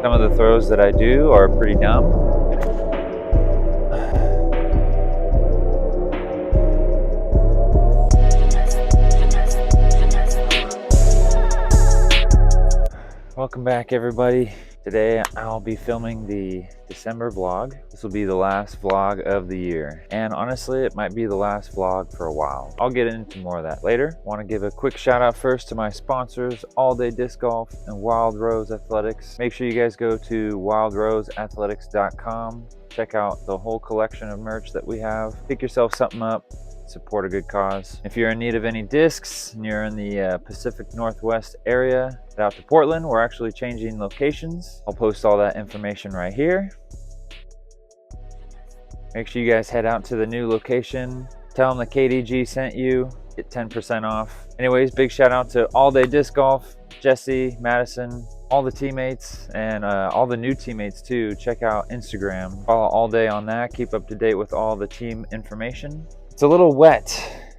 Some of the throws that I do are pretty dumb. Welcome back, everybody. Today I'll be filming the December vlog. This will be the last vlog of the year, and honestly it might be the last vlog for a while. I'll get into more of that later. Want to give a quick shout out first to my sponsors, All Day Disc Golf and Wild Rose Athletics. Make sure you guys go to wildroseathletics.com. check out the whole collection of merch that we have. Pick yourself something up, support a good cause. If you're in need of any discs and you're in the Pacific Northwest area, head out to Portland. We're actually changing locations. I'll post all that information right here. Make sure you guys head out to the new location. Tell them the KDG sent you. Get 10% off. Anyways, big shout out to All Day Disc Golf, Jesse, Madison, all the teammates, and all the new teammates too. Check out Instagram. Follow All Day on that. Keep up to date with all the team information. It's a little wet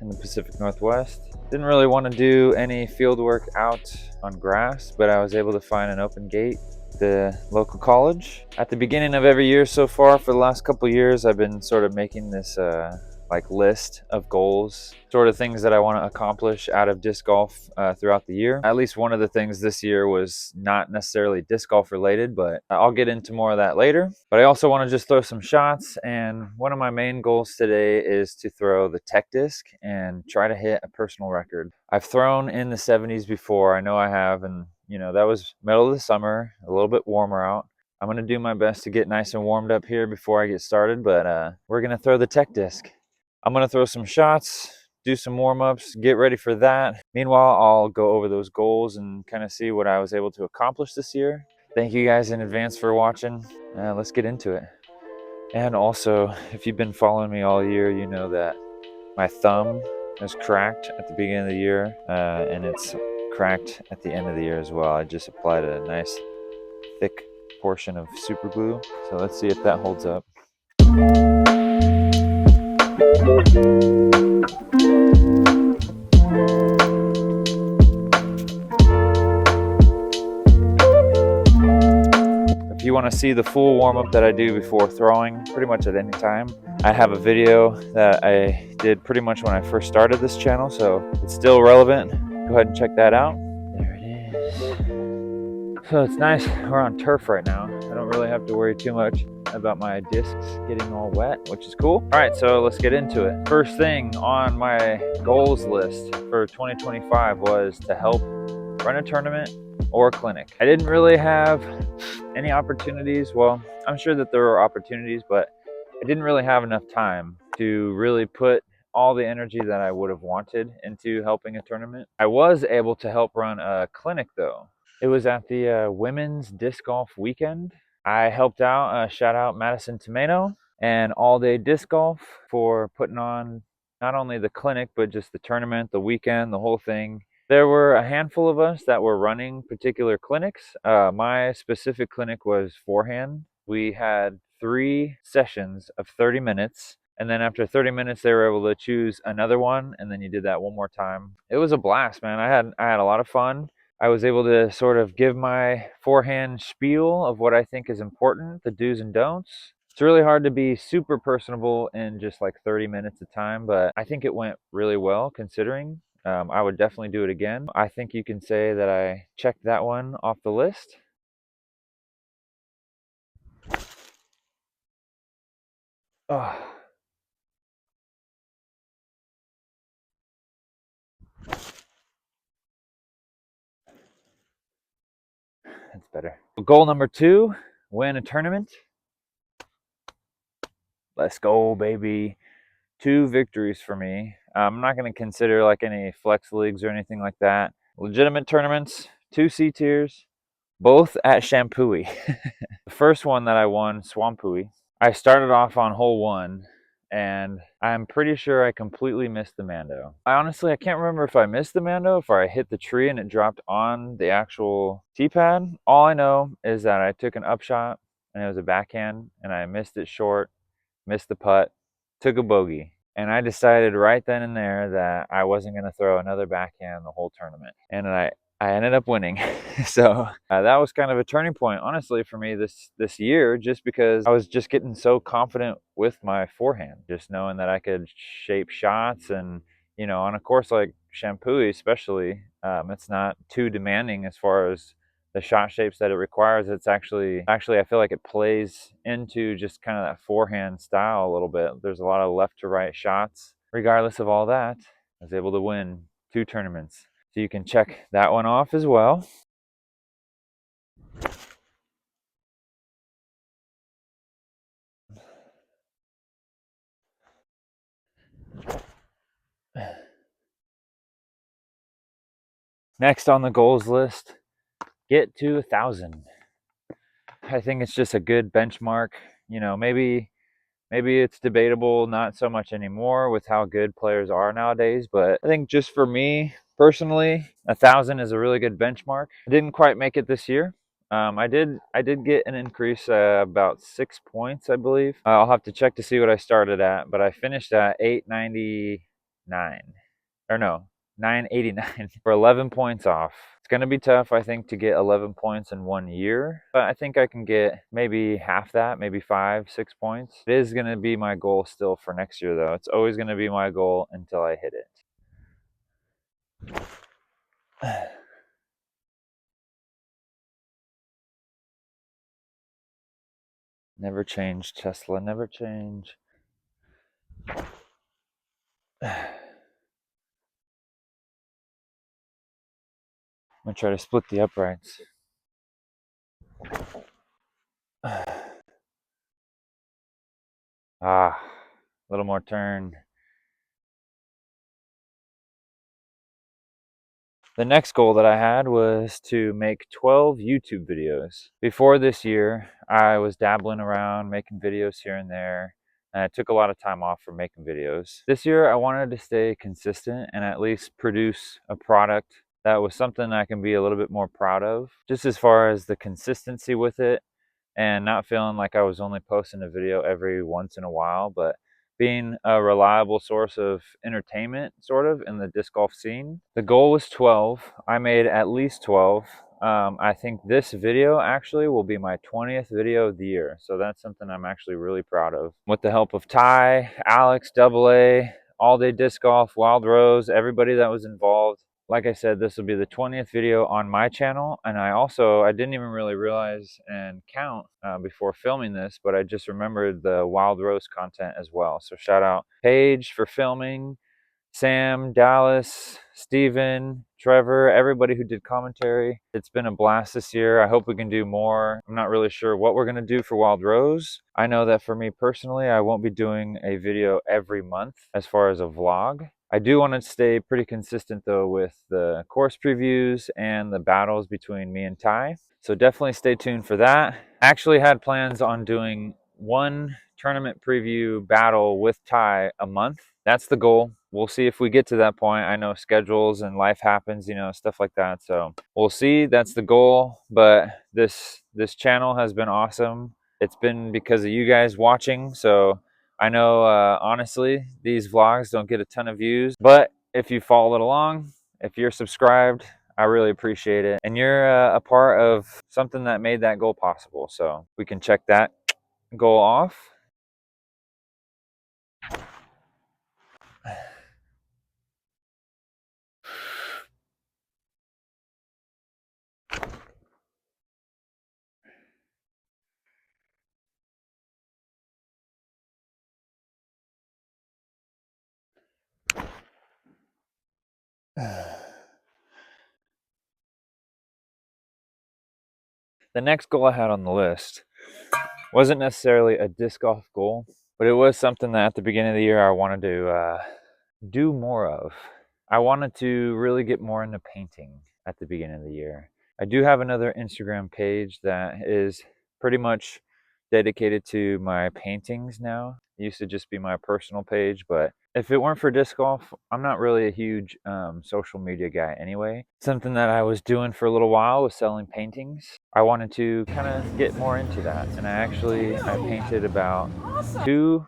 in the Pacific Northwest. Didn't really want to do any field work out on grass, but I was able to find an open gate at the local college. At the beginning of every year so far, for the last couple years, I've been sort of making this like list of goals, sort of things that I want to accomplish out of disc golf throughout the year. At least one of the things this year was not necessarily disc golf related, but I'll get into more of that later. But I also want to just throw some shots, and one of my main goals today is to throw the tech disc and try to hit a personal record. I've thrown in the 70s before, I know I have, and you know, that was middle of the summer, a little bit warmer out. I'm going to do my best to get nice and warmed up here before I get started, but we're going to throw the tech disc. I'm going to throw some shots, do some warm-ups, get ready for that. Meanwhile, I'll go over those goals and kind of see what I was able to accomplish this year. Thank you guys in advance for watching. Let's get into it. And also, if you've been following me all year, you know that my thumb is cracked at the beginning of the year, and it's cracked at the end of the year as well. I just applied a nice thick portion of super glue, so let's see if that holds up. If you want to see the full warm-up that I do before throwing, pretty much at any time, I have a video that I did pretty much when I first started this channel, so it's still relevant. Go ahead and check that out. There it is. So it's nice, we're on turf right now. I don't really have to worry too much about my discs getting all wet, which is cool. All right, so let's get into it. First thing on my goals list for 2025 was to help run a tournament or a clinic. I didn't really have any opportunities. Well, I'm sure that there were opportunities, but I didn't really have enough time to really put all the energy that I would have wanted into helping a tournament. I was able to help run a clinic though. It was at the Women's Disc Golf Weekend. I helped out, shout out Madison Tomato and All Day Disc Golf for putting on not only the clinic, but just the tournament, the weekend, the whole thing. There were a handful of us that were running particular clinics. My specific clinic was Forehand. We had 3 sessions of 30 minutes. And then after 30 minutes, they were able to choose another one. And then you did that one more time. It was a blast, man. I had a lot of fun. I was able to sort of give my forehand spiel of what I think is important, the do's and don'ts. It's really hard to be super personable in just like 30 minutes of time, but I think it went really well considering. I would definitely do it again. I think you can say that I checked that one off the list. Oh. That's better. Goal number 2, win a tournament. Let's go, baby. 2 victories for me. I'm not going to consider like any flex leagues or anything like that. Legitimate tournaments, 2 C tiers, both at Shampooey. The first one that I won, Swampooey, I started off on hole 1, and I'm pretty sure I completely missed the Mando. I can't remember if I missed the Mando, if I hit the tree and it dropped on the actual tee pad. All I know is that I took an upshot, and it was a backhand, and I missed it short, missed the putt, took a bogey. And I decided right then and there that I wasn't going to throw another backhand the whole tournament. And I ended up winning. So that was kind of a turning point, honestly, for me this year, just because I was just getting so confident with my forehand, just knowing that I could shape shots. And on a course like Shampoo, especially, it's not too demanding as far as the shot shapes that it requires. It's actually I feel like it plays into just kind of that forehand style a little bit. There's a lot of left to right shots. Regardless of all that, I was able to win 2 tournaments. So you can check that one off as well. Next on the goals list, get to 1,000. I think it's just a good benchmark. Maybe it's debatable, not so much anymore with how good players are nowadays, but I think just for me personally, 1,000 is a really good benchmark. I didn't quite make it this year. I did get an increase, about 6 points, I believe. I'll have to check to see what I started at, but I finished at 899, or no, 989 for 11 points off. It's going to be tough, I think, to get 11 points in 1 year, but I think I can get maybe half that, maybe 5, 6 points. It is going to be my goal still for next year, though. It's always going to be my goal until I hit it. Never change, Tesla, never change. I'm going to try to split the uprights. A little more turn. The next goal that I had was to make 12 YouTube videos. Before this year, I was dabbling around making videos here and there, and I took a lot of time off from making videos. This year, I wanted to stay consistent and at least produce a product that was something I can be a little bit more proud of, just as far as the consistency with it, and not feeling like I was only posting a video every once in a while, but being a reliable source of entertainment, sort of, in the disc golf scene. The goal was 12. I made at least 12. I think this video actually will be my 20th video of the year, so that's something I'm actually really proud of. With the help of Ty, Alex, Double A, All Day Disc Golf, Wild Rose, everybody that was involved. Like I said, this will be the 20th video on my channel, and I didn't even really realize and count before filming this, but I just remembered the Wild Rose content as well. So shout out Paige for filming, Sam, Dallas, Steven, Trevor, everybody who did commentary. It's been a blast this year. I hope we can do more. I'm not really sure what we're going to do for Wild Rose. I know that for me personally, I won't be doing a video every month as far as a vlog. I do want to stay pretty consistent though with the course previews and the battles between me and Ty. So definitely stay tuned for that. I actually had plans on doing one tournament preview battle with Ty a month. That's the goal. We'll see if we get to that point. I know schedules and life happens, stuff like that. So we'll see. That's the goal. But this channel has been awesome. It's been because of you guys watching. So I know, honestly, these vlogs don't get a ton of views, but if you followed along, if you're subscribed, I really appreciate it. And you're a part of something that made that goal possible. So we can check that goal off. The next goal I had on the list wasn't necessarily a disc golf goal, but it was something that at the beginning of the year I wanted to do more of. I wanted to really get more into painting at the beginning of the year. I do have another Instagram page that is pretty much dedicated to my paintings now. It used to just be my personal page, but if it weren't for disc golf, I'm not really a huge social media guy anyway. Something that I was doing for a little while was selling paintings. I wanted to kind of get more into that, and I painted about 2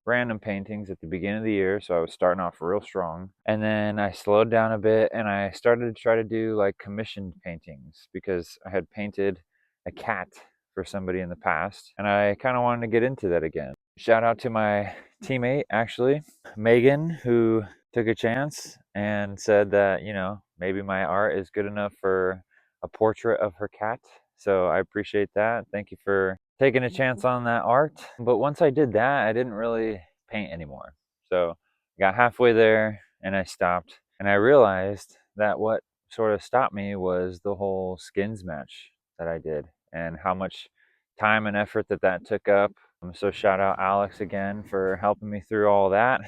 random paintings at the beginning of the year, so I was starting off real strong. And then I slowed down a bit and I started to try to do like commissioned paintings because I had painted a cat for somebody in the past and I kind of wanted to get into that again. Shout out to my teammate, actually, Megan, who took a chance and said that, you know, maybe my art is good enough for a portrait of her cat. So I appreciate that. Thank you for taking a chance on that art. But once I did that, I didn't really paint anymore. So I got halfway there and I stopped. And I realized that what sort of stopped me was the whole skins match that I did and how much time and effort that took up. So shout out Alex again for helping me through all that.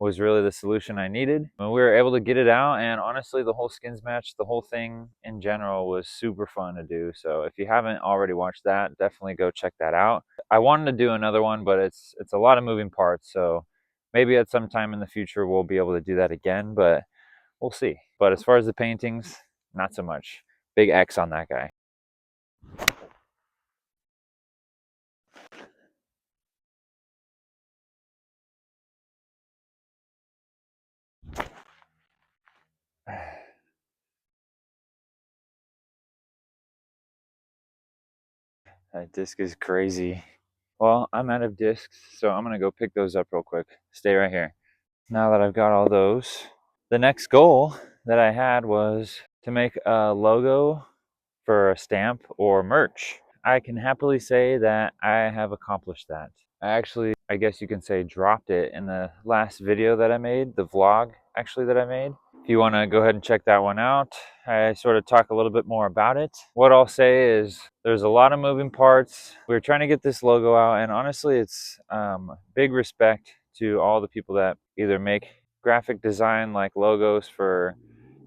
Was really the solution I needed. And we were able to get it out, and honestly the whole skins match, the whole thing in general was super fun to do. So if you haven't already watched that, definitely go check that out. I wanted to do another one, but it's a lot of moving parts, so maybe at some time in the future we'll be able to do that again, but we'll see. But as far as the paintings, not so much. Big X on that guy. That disc is crazy. Well, I'm out of discs, so I'm gonna go pick those up real quick. Stay right here. Now that I've got all those, the next goal that I had was to make a logo for a stamp or merch. I can happily say that I have accomplished that. I actually, I guess you can say, dropped it in the last video that I made, the vlog actually that I made. If you want to go ahead and check that one out, I sort of talk a little bit more about it. What I'll say is there's a lot of moving parts. We're trying to get this logo out, and honestly, it's big respect to all the people that either make graphic design like logos for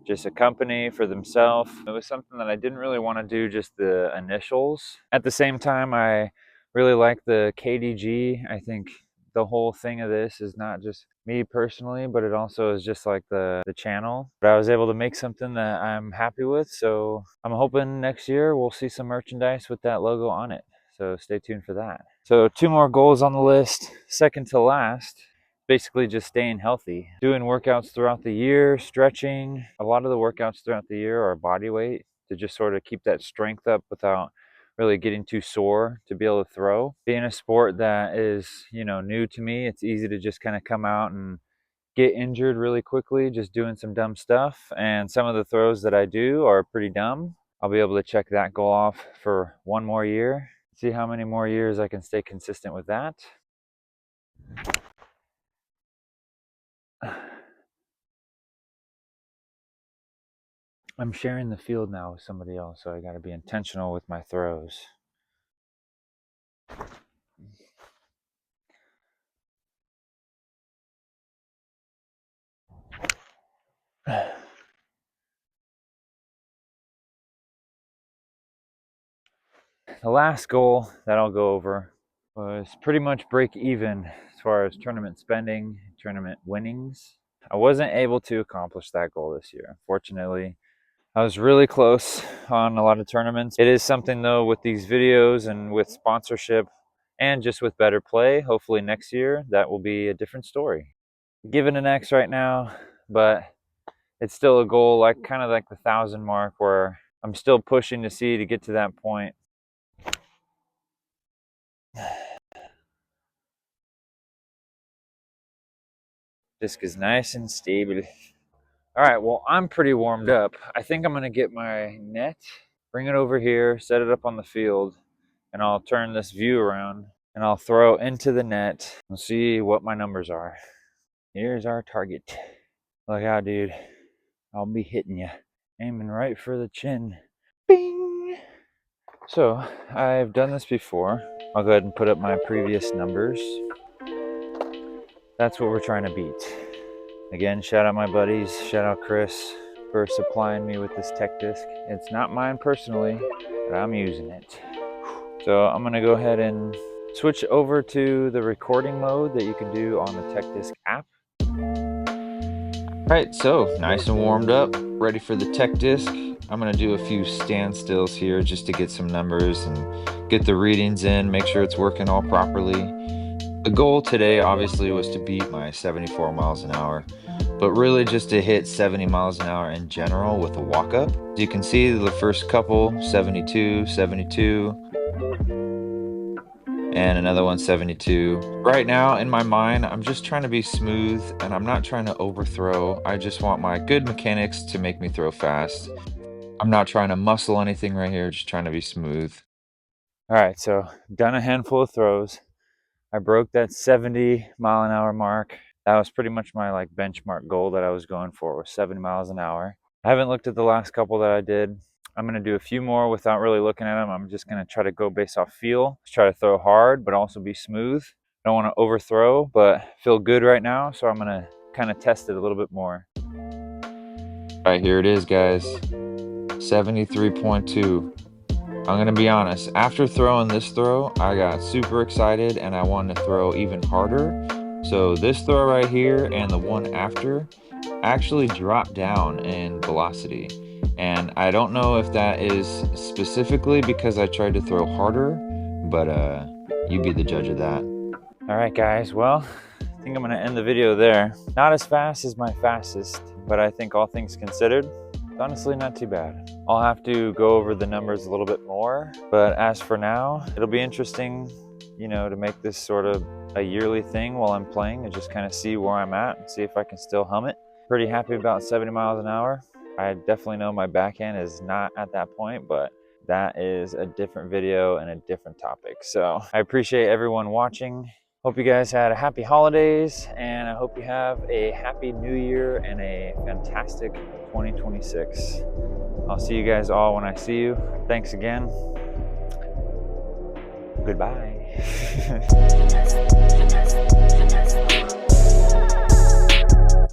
just a company for themselves. It was something that I didn't really want to do just the initials. At the same time, I really like the KDG. I think the whole thing of this is not just me personally, but it also is just like the channel. But I was able to make something that I'm happy with, so I'm hoping next year we'll see some merchandise with that logo on it. So stay tuned for that. So 2 more goals on the list, second to last. Basically just staying healthy, doing workouts throughout the year, stretching. A lot of the workouts throughout the year are body weight to just sort of keep that strength up without really getting too sore to be able to throw. Being a sport that is, you know, new to me, it's easy to just kind of come out and get injured really quickly just doing some dumb stuff. And some of the throws that I do are pretty dumb. I'll be able to check that goal off for 1 more year. See how many more years I can stay consistent with that. I'm sharing the field now with somebody else, so I got to be intentional with my throws. The last goal that I'll go over was pretty much break even as far as tournament spending, tournament winnings. I wasn't able to accomplish that goal this year, unfortunately. I was really close on a lot of tournaments. It is something though with these videos and with sponsorship and just with better play, hopefully next year that will be a different story. Given an X right now, but it's still a goal, like kind of like the 1,000 mark, where I'm still pushing to see to get to that point. Disc is nice and stable. All right, well, I'm pretty warmed up. I think I'm gonna get my net, bring it over here, set it up on the field, and I'll turn this view around and I'll throw into the net and see what my numbers are. Here's our target. Look out, dude. I'll be hitting you. Aiming right for the chin. Bing! So, I've done this before. I'll go ahead and put up my previous numbers. That's what we're trying to beat. Again, shout out my buddies. Shout out Chris for supplying me with this tech disc. It's not mine personally, but I'm using it. So I'm gonna go ahead and switch over to the recording mode that you can do on the tech disc app. All right, so nice and warmed up, ready for the tech disc. I'm gonna do a few standstills here just to get some numbers and get the readings in, make sure it's working all properly. The goal today obviously was to beat my 74 miles an hour, but really just to hit 70 miles an hour in general with a walk up. As you can see, the first couple, 72, 72, and another one, 72. Right now in my mind, I'm just trying to be smooth and I'm not trying to overthrow. I just want my good mechanics to make me throw fast. I'm not trying to muscle anything right here, just trying to be smooth. All right, so done a handful of throws. I broke that 70 mile an hour mark. That was pretty much my like benchmark goal that I was going for, was 70 miles an hour. I haven't looked at the last couple that I did. I'm gonna do a few more without really looking at them. I'm just gonna try to go based off feel. Just try to throw hard, but also be smooth. I don't wanna overthrow, but feel good right now. So I'm gonna kind of test it a little bit more. All right, here it is, guys. 73.2. I'm gonna be honest, after throwing this throw, I got super excited and I wanted to throw even harder. So this throw right here and the one after actually dropped down in velocity. And I don't know if that is specifically because I tried to throw harder, but you be the judge of that. All right, guys, well, I think I'm gonna end the video there. Not as fast as my fastest, but I think all things considered, honestly not too bad. I'll have to go over the numbers a little bit more, but as for now, it'll be interesting, you know, to make this sort of a yearly thing while I'm playing and just kind of see where I'm at and see if I can still hum it. Pretty happy about 70 miles an hour. I definitely know my backhand is not at that point, but that is a different video and a different topic. So I appreciate everyone watching. Hope you guys had a happy holidays, and I hope you have a happy new year and a fantastic 2026. I'll see you guys all when I see you. Thanks again. Goodbye.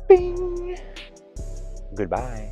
Bing. Goodbye.